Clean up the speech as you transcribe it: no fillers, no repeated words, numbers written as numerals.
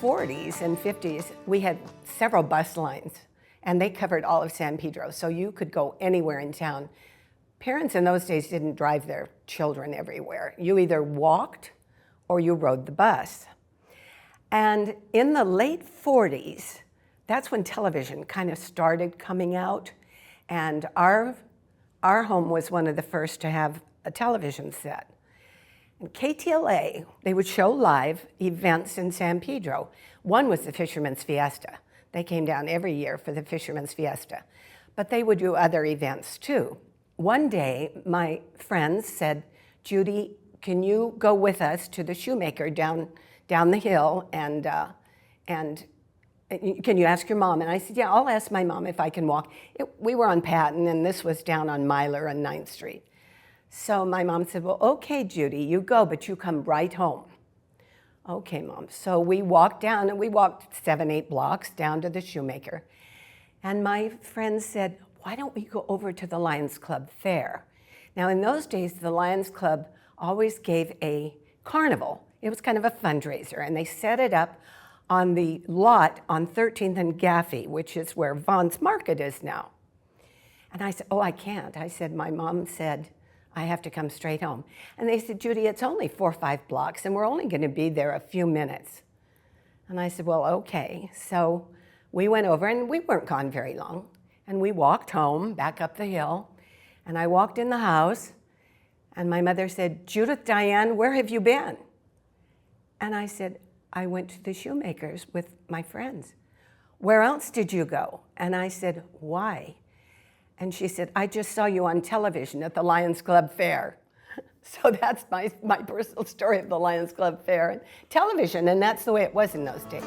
40s and 50s, we had several bus lines, and they covered all of San Pedro, so you could go anywhere in town. Parents in those days didn't drive their children everywhere. You either walked or you rode the bus. And in the late 40s, that's when television kind of started coming out, and our home was one of the first to have a television set. And KTLA, they would show live events in San Pedro. One was the Fisherman's Fiesta. They came down every year for the Fisherman's Fiesta. But they would do other events too. One day, my friends said, "Judy, can you go with us to the shoemaker down the hill and can you ask your mom?" And I said, "Yeah, I'll ask my mom if I can walk." We were on Patton, and this was down on Myler on 9th Street. So my mom said, "Well, okay, Judy, you go, but you come right home." "Okay, Mom." So we walked down, and we walked 7, 8 blocks down to the shoemaker. And my friend said, "Why don't we go over to the Lions Club Fair?" Now, in those days, the Lions Club always gave a carnival. It was kind of a fundraiser, and they set it up on the lot on 13th and Gaffey, which is where Vaughn's Market is now. And I said, "Oh, I can't." I said, "My mom said I have to come straight home." And they said, "Judy, it's only 4 or 5 blocks, and we're only going to be there a few minutes." And I said, "Well, okay." So we went over, and we weren't gone very long. And we walked home, back up the hill, and I walked in the house, and my mother said, "Judith, Diane, where have you been?" And I said, "I went to the shoemaker's with my friends." "Where else did you go?" And I said, "Why?" And she said, "I just saw you on television at the Lions Club Fair." So that's my personal story of the Lions Club Fair and television, and that's the way it was in those days.